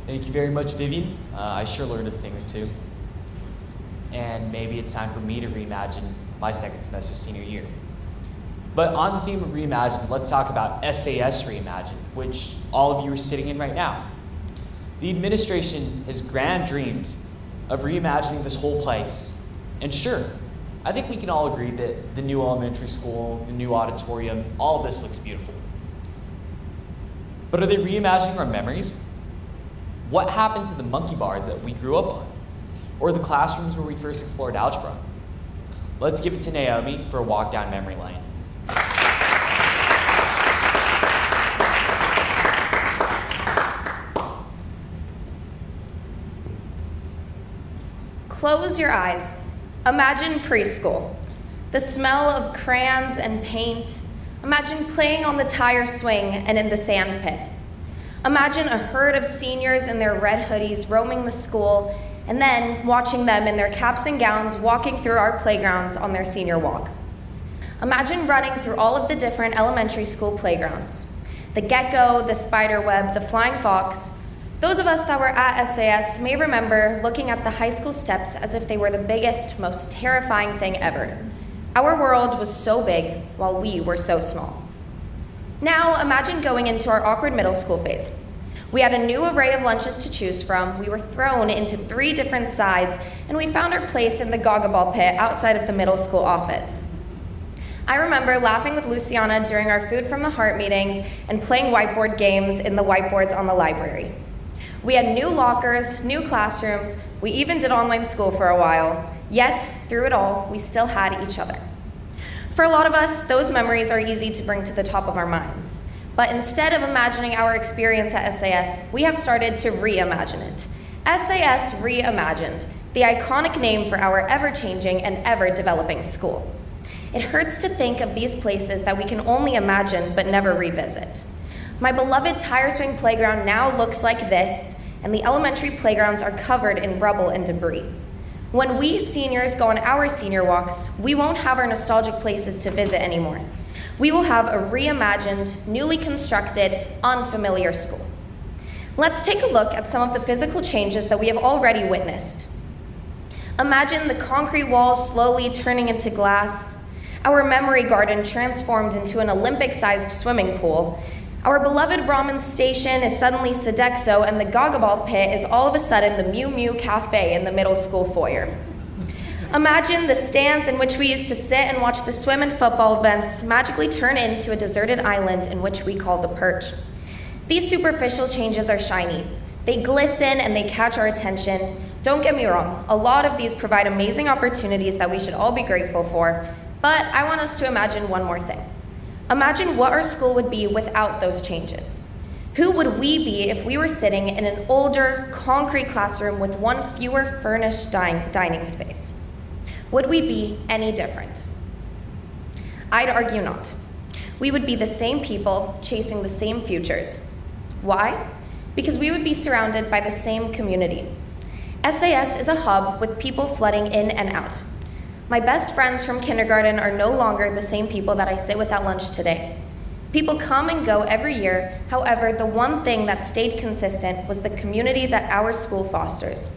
Thank you very much, Vivian. I sure learned a thing or two. And maybe it's time for me to reimagine my second semester senior year. But on the theme of Reimagined, let's talk about SAS Reimagined, which all of you are sitting in right now. The administration has grand dreams of reimagining this whole place. And sure, I think we can all agree that the new elementary school, the new auditorium, all of this looks beautiful. But are they reimagining our memories? What happened to the monkey bars that we grew up on? Or the classrooms where we first explored algebra? Let's give it to Naomi for a walk down memory lane. Close your eyes. Imagine preschool. The smell of crayons and paint. Imagine playing on the tire swing and in the sand pit. Imagine a herd of seniors in their red hoodies roaming the school, and then watching them in their caps and gowns walking through our playgrounds on their senior walk. Imagine running through all of the different elementary school playgrounds. The gecko, the spider web, the flying fox. Those of us that were at SAS may remember looking at the high school steps as if they were the biggest, most terrifying thing ever. Our world was so big while we were so small. Now imagine going into our awkward middle school phase. We had a new array of lunches to choose from, we were thrown into 3 different sides, and we found our place in the goggleball pit outside of the middle school office. I remember laughing with Luciana during our Food from the Heart meetings and playing whiteboard games in the whiteboards on the library. We had new lockers, new classrooms, we even did online school for a while, yet through it all, we still had each other. For a lot of us, those memories are easy to bring to the top of our minds. But instead of imagining our experience at SAS, we have started to reimagine it. SAS Reimagined, the iconic name for our ever-changing and ever-developing school. It hurts to think of these places that we can only imagine but never revisit. My beloved tire swing playground now looks like this, and the elementary playgrounds are covered in rubble and debris. When we seniors go on our senior walks, we won't have our nostalgic places to visit anymore. We will have a reimagined, newly constructed, unfamiliar school. Let's take a look at some of the physical changes that we have already witnessed. Imagine the concrete walls slowly turning into glass, our memory garden transformed into an Olympic-sized swimming pool, our beloved ramen station is suddenly Sodexo, and the goggleball pit is all of a sudden the Mew Mew Cafe in the middle school foyer. Imagine the stands in which we used to sit and watch the swim and football events magically turn into a deserted island in which we call the Perch. These superficial changes are shiny. They glisten and they catch our attention. Don't get me wrong, a lot of these provide amazing opportunities that we should all be grateful for, but I want us to imagine one more thing. Imagine what our school would be without those changes. Who would we be if we were sitting in an older, concrete classroom with one fewer furnished dining space? Would we be any different? I'd argue not. We would be the same people chasing the same futures. Why? Because we would be surrounded by the same community. SAS is a hub with people flooding in and out. My best friends from kindergarten are no longer the same people that I sit with at lunch today. People come and go every year, however, the one thing that stayed consistent was the community that our school fosters.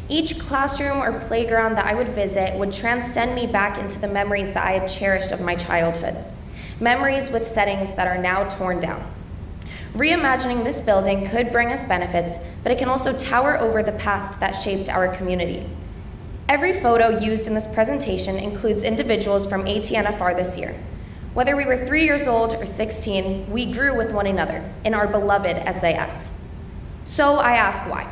Each classroom or playground that I would visit would transcend me back into the memories that I had cherished of my childhood. Memories with settings that are now torn down. Reimagining this building could bring us benefits, but it can also tower over the past that shaped our community. Every photo used in this presentation includes individuals from ATNFR this year. Whether we were 3 years old or 16, we grew with one another in our beloved SAS. So I ask why?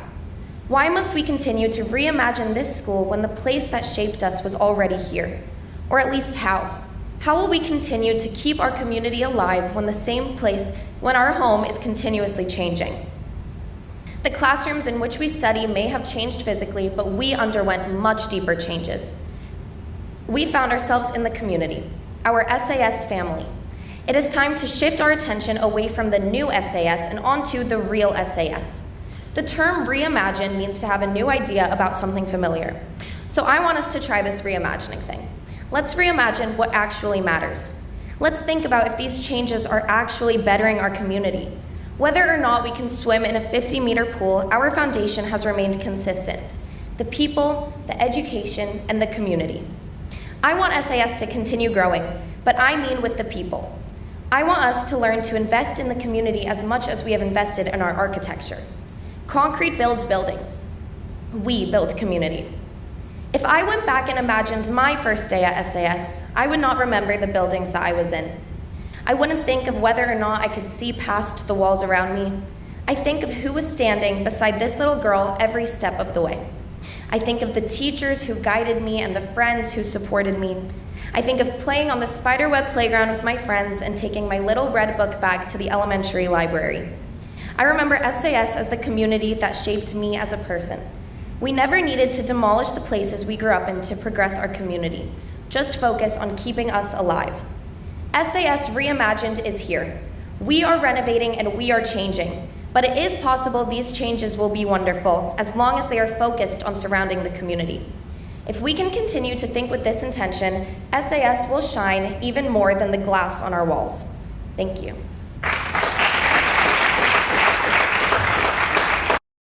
Why must we continue to reimagine this school when the place that shaped us was already here? Or at least how? How will we continue to keep our community alive when when our home is continuously changing? The classrooms in which we study may have changed physically, but we underwent much deeper changes. We found ourselves in the community, our SAS family. It is time to shift our attention away from the new SAS and onto the real SAS. The term reimagine means to have a new idea about something familiar. So I want us to try this reimagining thing. Let's reimagine what actually matters. Let's think about if these changes are actually bettering our community. Whether or not we can swim in a 50-meter pool, our foundation has remained consistent: the people, the education, and the community. I want SAS to continue growing, but I mean with the people. I want us to learn to invest in the community as much as we have invested in our architecture. Concrete builds buildings. We build community. If I went back and imagined my first day at SAS, I would not remember the buildings that I was in. I wouldn't think of whether or not I could see past the walls around me. I think of who was standing beside this little girl every step of the way. I think of the teachers who guided me and the friends who supported me. I think of playing on the spiderweb playground with my friends and taking my little red book bag to the elementary library. I remember SAS as the community that shaped me as a person. We never needed to demolish the places we grew up in to progress our community, just focus on keeping us alive. SAS Reimagined is here. We are renovating and we are changing, but it is possible these changes will be wonderful as long as they are focused on surrounding the community. If we can continue to think with this intention, SAS will shine even more than the glass on our walls. Thank you.